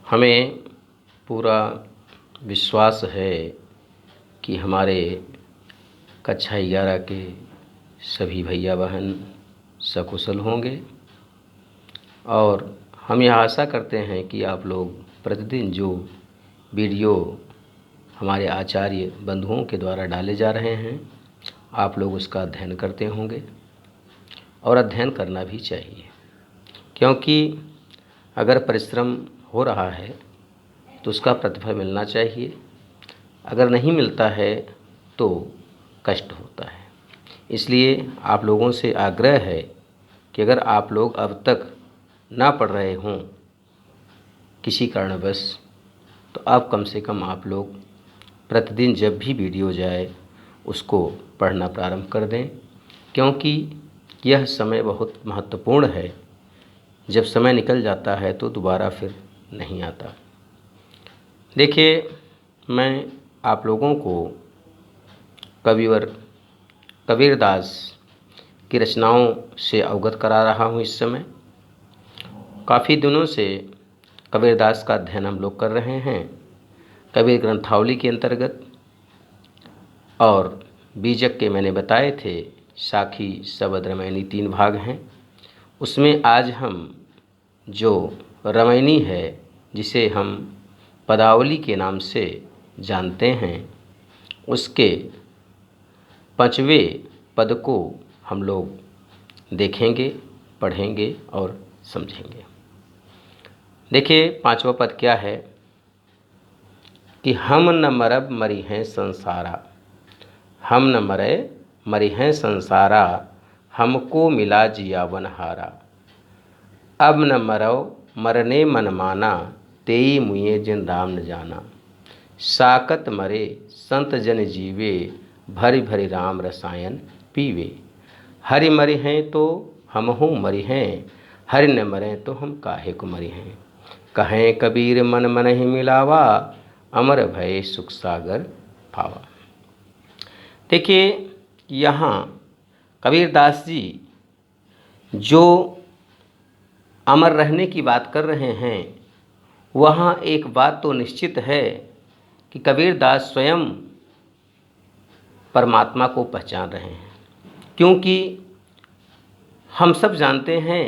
हमें पूरा विश्वास है कि हमारे कक्षा 11 के सभी भैया बहन सकुशल होंगे और हम यह आशा करते हैं कि आप लोग प्रतिदिन जो वीडियो हमारे आचार्य बंधुओं के द्वारा डाले जा रहे हैं आप लोग उसका अध्ययन करते होंगे और अध्ययन करना भी चाहिए, क्योंकि अगर परिश्रम हो रहा है तो उसका प्रतिफल मिलना चाहिए। अगर नहीं मिलता है तो कष्ट होता है। इसलिए आप लोगों से आग्रह है कि अगर आप लोग अब तक ना पढ़ रहे हों किसी कारणवश, तो अब कम से कम आप लोग प्रतिदिन जब भी वीडियो जाए उसको पढ़ना प्रारंभ कर दें, क्योंकि यह समय बहुत महत्वपूर्ण है। जब समय निकल जाता है तो दोबारा फिर नहीं आता। देखिए, मैं आप लोगों को कविवर कबीरदास की रचनाओं से अवगत करा रहा हूँ। इस समय काफ़ी दिनों से कबीरदास का अध्ययन हम लोग कर रहे हैं कबीर ग्रंथावली के अंतर्गत, और बीजक के मैंने बताए थे साखी शबद रामायणी 3 भाग हैं। उसमें आज हम जो रामायणी है, जिसे हम पदावली के नाम से जानते हैं, उसके 5वें पद को हम लोग देखेंगे, पढ़ेंगे और समझेंगे। देखिए, 5वां पद क्या है कि हम न मरब मरी हैं संसारा, हम न मरे मरी हैं संसारा, हमको मिला जियावन हारा। अब न मरो मरने मन माना, तेई मुए जिन राम न जाना। साकत मरे संत जन जीवे, भरी भरी राम रसायन पीवे। हरि मरि हैं तो हम हूँ मरि हैं, हरि न मरें तो हम काहे को मरि हैं। कहें कबीर मन मन ही मिलावा, अमर भय सुख सागर पावा। देखिए, यहाँ कबीरदास जी जो अमर रहने की बात कर रहे हैं, वहाँ एक बात तो निश्चित है कि कबीरदास स्वयं परमात्मा को पहचान रहे हैं, क्योंकि हम सब जानते हैं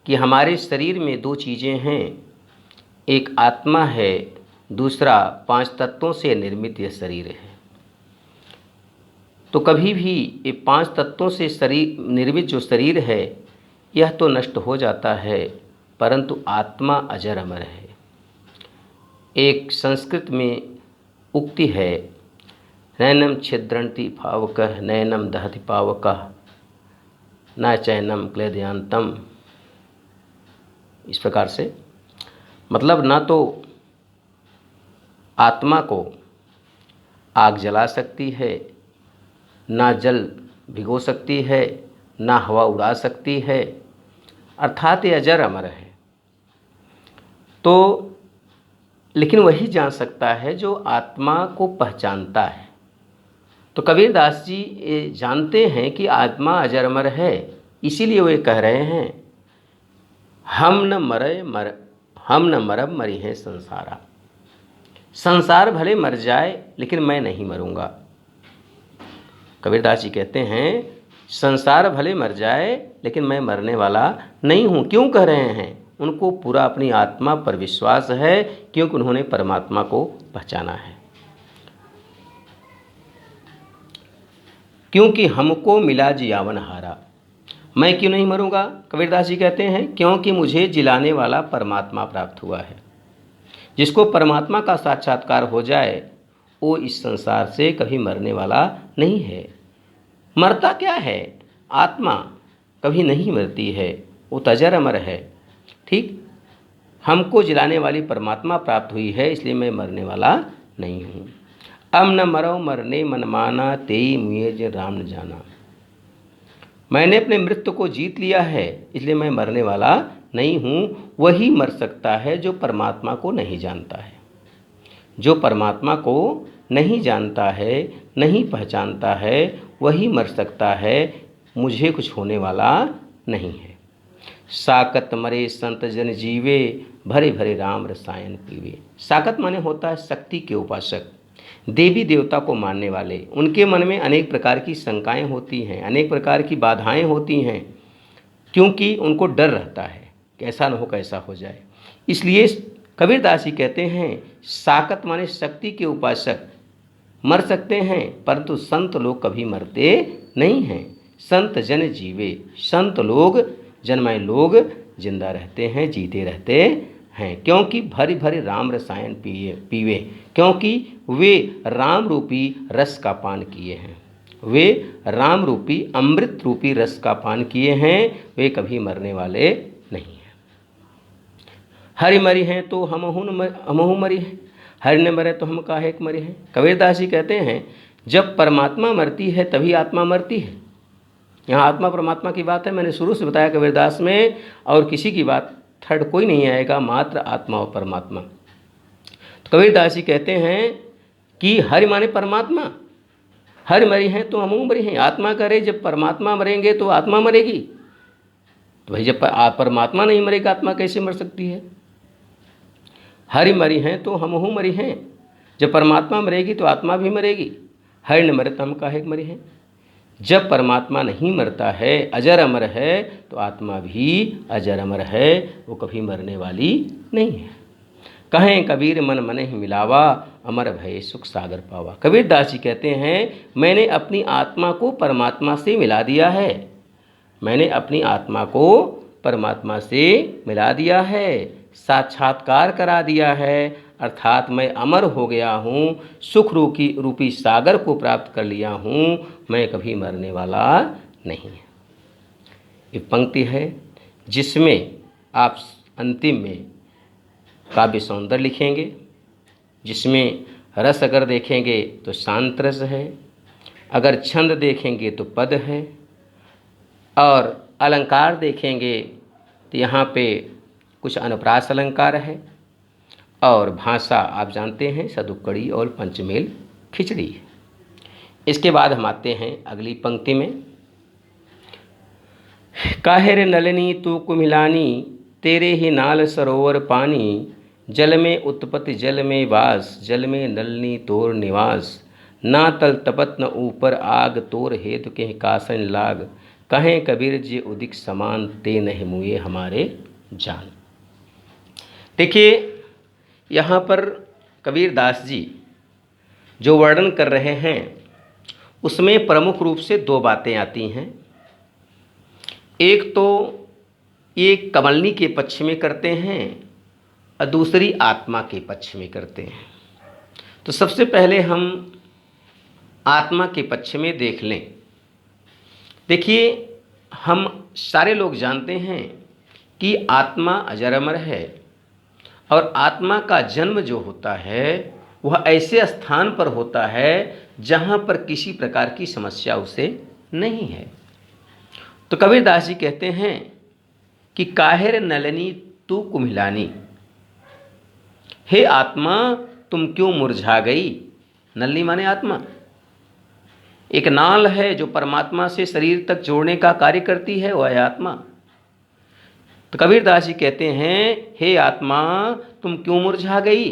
कि हमारे शरीर में 2 चीज़ें हैं, एक आत्मा है, दूसरा 5 तत्वों से निर्मित यह शरीर है। तो कभी भी ये 5 तत्वों से शरीर निर्मित जो शरीर है यह तो नष्ट हो जाता है, परंतु आत्मा अजर अमर है। एक संस्कृत में उक्ति है, नैनम छिद्रंति पावकः नैनम दहति पावकः न चैनम क्लेदयांतम। इस प्रकार से मतलब ना तो आत्मा को आग जला सकती है, ना जल भिगो सकती है, ना हवा उड़ा सकती है, अर्थात ये अजर अमर है। तो लेकिन वही जान सकता है जो आत्मा को पहचानता है। तो कबीरदास जी ये जानते हैं कि आत्मा अजर अमर है, इसीलिए वे कह रहे हैं हम न मरब मरी हैं संसारा। संसार भले मर जाए लेकिन मैं नहीं मरूंगा। कबीरदास जी कहते हैं संसार भले मर जाए लेकिन मैं मरने वाला नहीं हूँ। क्यों कह रहे हैं? उनको पूरा अपनी आत्मा पर विश्वास है, क्योंकि उन्होंने परमात्मा को पहचाना है। क्योंकि हमको मिला जियावन हारा, मैं क्यों नहीं मरूंगा? कबीरदास जी कहते हैं क्योंकि मुझे जिलाने वाला परमात्मा प्राप्त हुआ है। जिसको परमात्मा का साक्षात्कार हो जाए वो इस संसार से कभी मरने वाला नहीं है। मरता क्या है? आत्मा कभी नहीं मरती है, वो अजर अमर है। ठीक, हमको जिलाने वाली परमात्मा प्राप्त हुई है, इसलिए मैं मरने वाला नहीं हूँ। अब न मरो मरने मन माना, तेई मुए जिन राम न जाना। मैंने अपने मृत्यु को जीत लिया है, इसलिए मैं मरने वाला नहीं हूँ। वही मर सकता है जो परमात्मा को नहीं जानता है। जो परमात्मा को नहीं जानता है, नहीं पहचानता है, वही मर सकता है। मुझे कुछ होने वाला नहीं है। साकत मरे संत जन जीवे, भरे भरे राम रसायन पीवे। साकत माने होता है शक्ति के उपासक, देवी देवता को मानने वाले। उनके मन में अनेक प्रकार की शंकाएं होती हैं, अनेक प्रकार की बाधाएं होती हैं, क्योंकि उनको डर रहता है कि ऐसा न हो कैसा हो जाए। इसलिए कबीरदास जी कहते हैं साकत माने शक्ति के उपासक मर सकते हैं, परंतु संत लोग कभी मरते नहीं हैं। संत जन जीवे, संत लोग जन्माए लोग जिंदा रहते हैं, जीते रहते हैं, क्योंकि भरी भरी राम रसायन पीवे, क्योंकि वे राम रूपी रस का पान किए हैं, वे राम रूपी अमृत रूपी रस का पान किए हैं, वे कभी मरने वाले नहीं हैं। हरि मरी हैं तो हमहु मरी हैं, हरि ने मरे तो हम काहे के मरे हैं। कबीरदास जी कहते हैं जब परमात्मा मरती है तभी आत्मा मरती है। यहाँ आत्मा परमात्मा की बात है, मैंने शुरू से बताया कबीरदास में, और किसी की बात थर्ड कोई नहीं आएगा, मात्र आत्मा और परमात्मा। तो कबीरदास जी कहते हैं कि हरि माने परमात्मा, हरि मरी हैं तो हम मरी हैं। आत्मा करे जब परमात्मा मरेंगे तो आत्मा मरेगी, तो भाई जब परमात्मा नहीं मरेगा आत्मा कैसे मर सकती है। हरि मरी हैं तो हमहु मरी हैं, जब परमात्मा मरेगी तो आत्मा भी मरेगी। हरि न मरे तो हम काहे मरे हैं। जब परमात्मा नहीं मरता है, अजर अमर है, तो आत्मा भी अजर अमर है, वो कभी मरने वाली नहीं है। कहें कबीर मन मन ही मिलावा, अमर भय सुख सागर पावा। कबीरदास जी कहते हैं मैंने अपनी आत्मा को परमात्मा से मिला दिया है, मैंने अपनी आत्मा को परमात्मा से मिला दिया है, साक्षात्कार करा दिया है, अर्थात मैं अमर हो गया हूँ, सुख रूपी सागर को प्राप्त कर लिया हूँ, मैं कभी मरने वाला नहीं है। ये पंक्ति है जिसमें आप अंतिम में काव्य सौंदर्य लिखेंगे, जिसमें रस अगर देखेंगे तो शांत रस है, अगर छंद देखेंगे तो पद है, और अलंकार देखेंगे तो यहाँ पे कुछ अनुप्रास अलंकार है, और भाषा आप जानते हैं सदुक्कड़ी और पंचमेल खिचड़ी है। इसके बाद हम आते हैं अगली पंक्ति में। काहे रे नलिनी तू कुम्हिलानी, तेरे ही नाल सरोवर पानी, जल में उत्पत्ति जल में वास, जल में नलिनी तोर निवास, ना तल तपत न ऊपर आग, तोर हेतु के कासन लाग, कहें कबीर जी उदिक समान, ते नहीं मुए हमारे जान। देखिए यहाँ पर कबीरदास जी जो वर्णन कर रहे हैं उसमें प्रमुख रूप से दो बातें आती हैं। एक तो ये कमलनी के पक्ष में करते हैं और दूसरी आत्मा के पक्ष में करते हैं। तो सबसे पहले हम आत्मा के पक्ष में देख लें। देखिए हम सारे लोग जानते हैं कि आत्मा अजर अमर है, और आत्मा का जन्म जो होता है वह ऐसे स्थान पर होता है जहाँ पर किसी प्रकार की समस्या उसे नहीं है। तो कबीरदास जी कहते हैं कि काहेर नलिनी तू कुम्हिलानी, हे आत्मा तुम क्यों मुरझा गई। नलिनी माने आत्मा, एक नाल है जो परमात्मा से शरीर तक जोड़ने का कार्य करती है, वह है आत्मा। तो कबीरदास जी कहते हैं हे आत्मा तुम क्यों मुरझा गई,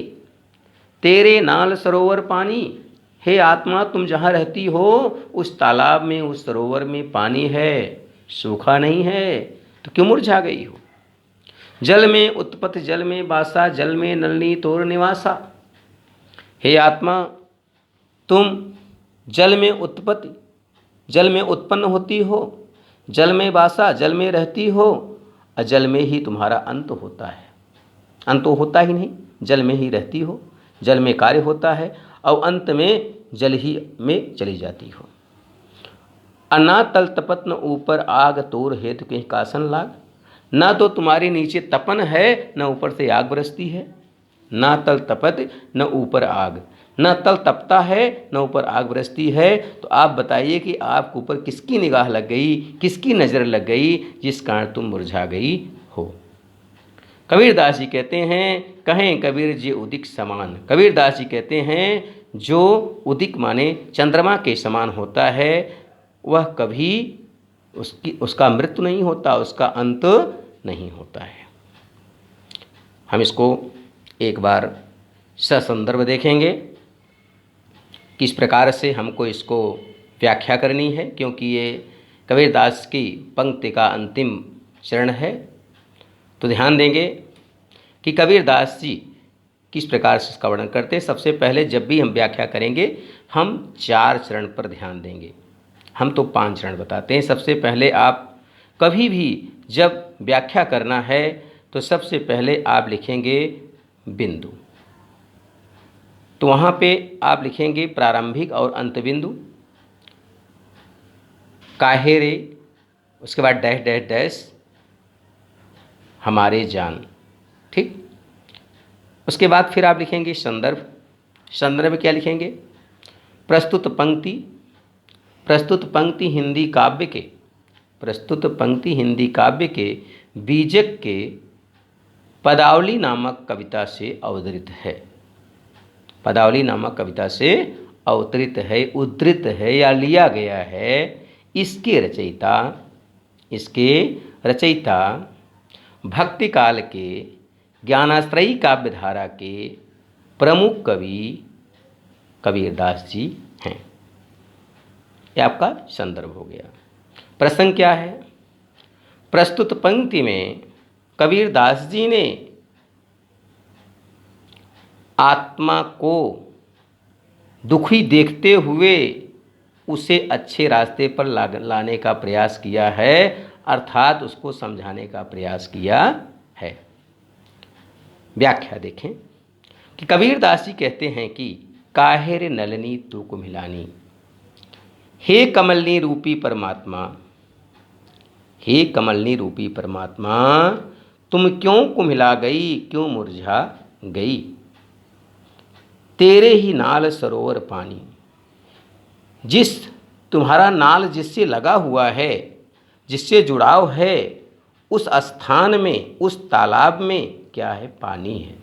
तेरे नाल सरोवर पानी, हे आत्मा तुम जहाँ रहती हो उस तालाब में उस सरोवर में पानी है, सूखा नहीं है, तो क्यों मुरझा गई हो। जल में उत्पत्ति जल में वासा, जल में नलिनी तोर निवासा, हे आत्मा तुम जल में उत्पत्ति जल में उत्पन्न होती हो, जल में वासा जल में रहती हो, और जल में ही तुम्हारा अंत होता है। अंत तो होता ही नहीं, जल में ही रहती हो, जल में कार्य होता है, और अंत में जल ही में चली जाती हो। अना तल तपत न ऊपर आग, तोर हेतु के कासन लाग। ना तो तुम्हारे नीचे तपन है, न ऊपर से आग बरसती है। ना तल तपत न ऊपर आग, न तल तपता है न ऊपर आग बरसती है। तो आप बताइए कि आपके ऊपर किसकी निगाह लग गई, किसकी नज़र लग गई, जिस कारण तुम मुरझा गई हो। कबीरदास जी कहते हैं कहें कबीर जी उदिक समान। कबीरदास जी कहते हैं जो उदिक माने चंद्रमा के समान होता है, वह कभी उसका मृत्यु नहीं होता, उसका अंत नहीं होता है। हम इसको एक बार ससंदर्भ देखेंगे, किस प्रकार से हमको इसको व्याख्या करनी है, क्योंकि ये कबीरदास की पंक्ति का अंतिम चरण है। तो ध्यान देंगे कि कबीरदास जी किस प्रकार से इसका वर्णन करते हैं। सबसे पहले जब भी हम व्याख्या करेंगे हम 4 चरण पर ध्यान देंगे। हम तो 5 चरण बताते हैं। सबसे पहले आप कभी भी जब व्याख्या करना है तो सबसे पहले आप लिखेंगे बिंदु। तो वहाँ पे आप लिखेंगे प्रारंभिक और अंत बिंदु, काहे रे, उसके बाद डैश डैश डैश हमारे जान। ठीक, उसके बाद फिर आप लिखेंगे संदर्भ। संदर्भ में क्या लिखेंगे? प्रस्तुत पंक्ति। प्रस्तुत पंक्ति हिंदी काव्य के, प्रस्तुत पंक्ति हिंदी काव्य के बीजक के पदावली नामक कविता से अवतरित है। पदावली नामक कविता से अवतरित है, उद्धृत है या लिया गया है। इसके रचयिता भक्ति काल के ज्ञानाश्रयी काव्यधारा के प्रमुख कवि कबीरदास जी हैं। ये आपका संदर्भ हो गया। प्रसंग क्या है? प्रस्तुत पंक्ति में कबीरदास जी ने आत्मा को दुखी देखते हुए उसे अच्छे रास्ते पर लाने का प्रयास किया है, अर्थात उसको समझाने का प्रयास किया है। व्याख्या देखें कि कबीरदास जी कहते हैं कि काहे रे नलिनी तू कुम्हिलानी, हे कमलनी रूपी परमात्मा, हे कमलनी रूपी परमात्मा, तुम क्यों कुम्हिला गई, क्यों मुरझा गई। तेरे ही नाल सरोवर पानी, जिस तुम्हारा नाल जिससे लगा हुआ है, जिससे जुड़ाव है, उस स्थान में, उस तालाब में क्या है? पानी है।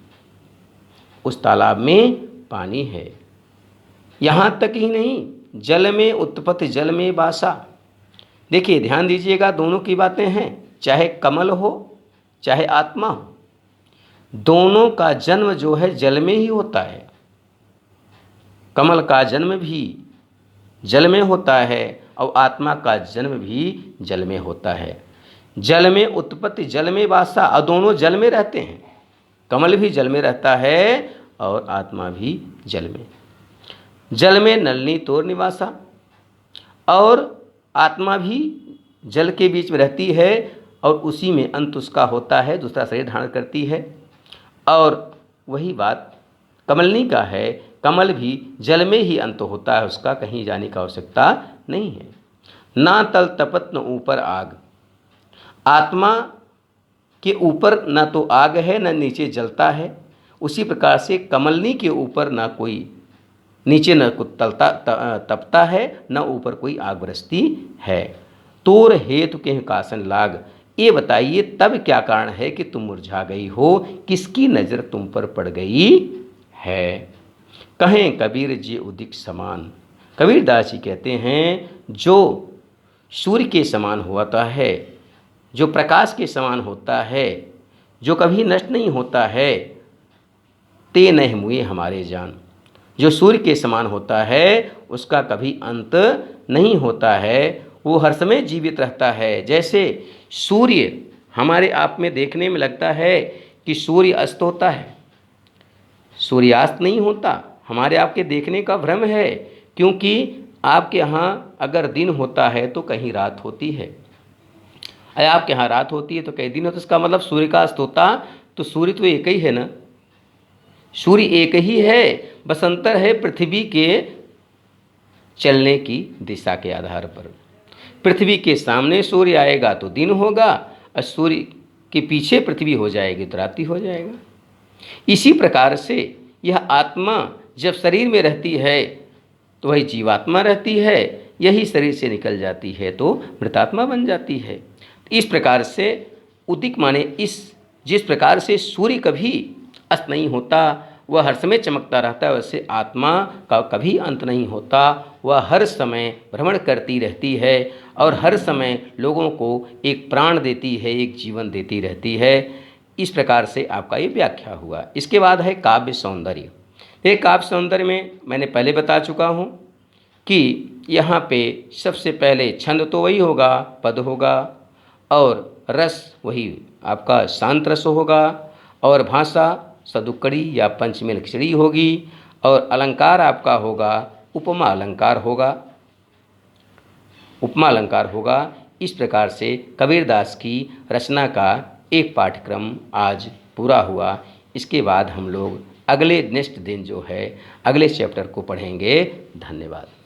उस तालाब में पानी है। यहाँ तक ही नहीं, जल में उत्पत्ति, जल में वासा। देखिए ध्यान दीजिएगा, दोनों की बातें हैं। चाहे कमल हो चाहे आत्मा हो, दोनों का जन्म जो है जल में ही होता है। कमल का जन्म भी जल में होता है और आत्मा का जन्म भी जल में होता है। जल में उत्पत्ति, जल में वासा, और दोनों जल में रहते हैं। कमल भी जल में रहता है और आत्मा भी जल में। जल में नलिनी तोर निवासा, और आत्मा भी जल के बीच में रहती है और उसी में अंत उसका होता है, दूसरा शरीर धारण करती है। और वही बात कमलनी का है, कमल भी जल में ही अंत होता है, उसका कहीं जाने की आवश्यकता नहीं है। ना तल तपत न ऊपर आग, आत्मा के ऊपर न तो आग है न नीचे जलता है। उसी प्रकार से कमलनी के ऊपर ना कोई नीचे न तपता है, न ऊपर कोई आग बरसती है। तोर हेतु के कासन लाग, ये बताइए तब क्या कारण है कि तुम मुरझा गई हो, किसकी नज़र तुम पर पड़ गई है। कहें कबीर जी उदिक समान, कबीरदास जी कहते हैं जो सूर्य के समान होता है, जो प्रकाश के समान होता है, जो कभी नष्ट नहीं होता है, ते नहीं मुए हमारे जान। जो सूर्य के समान होता है उसका कभी अंत नहीं होता है, वो हर समय जीवित रहता है। जैसे सूर्य हमारे आप में देखने में लगता है कि सूर्य अस्त होता है, सूर्यास्त नहीं होता। हमारे आपके देखने का भ्रम है, क्योंकि आपके यहाँ अगर दिन होता है तो कहीं रात होती है, अरे आपके यहाँ रात होती है तो कहीं दिन होता है। इसका मतलब सूर्य का अस्त होता तो सूर्य तो एक ही है ना, सूर्य एक ही है, बस अंतर है पृथ्वी के चलने की दिशा के आधार पर। पृथ्वी के सामने सूर्य आएगा तो दिन होगा, और सूर्य के पीछे पृथ्वी हो जाएगी तो रात्रि हो जाएगा। इसी प्रकार से यह आत्मा जब शरीर में रहती है तो वही जीवात्मा रहती है, यही शरीर से निकल जाती है तो मृतात्मा बन जाती है। इस प्रकार से उदिक माने जिस प्रकार से सूर्य कभी अस्त नहीं होता, वह हर समय चमकता रहता है, वैसे आत्मा का कभी अंत नहीं होता, वह हर समय भ्रमण करती रहती है और हर समय लोगों को एक प्राण देती है, एक जीवन देती रहती है। इस प्रकार से आपका ये व्याख्या हुआ। इसके बाद है काव्य सौंदर्य। ये काव्य सौंदर्य में मैंने पहले बता चुका हूँ कि यहाँ पे सबसे पहले छंद तो वही होगा, पद होगा, और रस वही आपका शांत रस होगा, और भाषा सदुक्कड़ी या पंचमेल खिचड़ी होगी, और अलंकार आपका होगा उपमा अलंकार होगा, उपमा अलंकार होगा। इस प्रकार से कबीरदास की रचना का एक पाठ्यक्रम आज पूरा हुआ। इसके बाद हम लोग अगले नेक्स्ट दिन जो है अगले चैप्टर को पढ़ेंगे। धन्यवाद।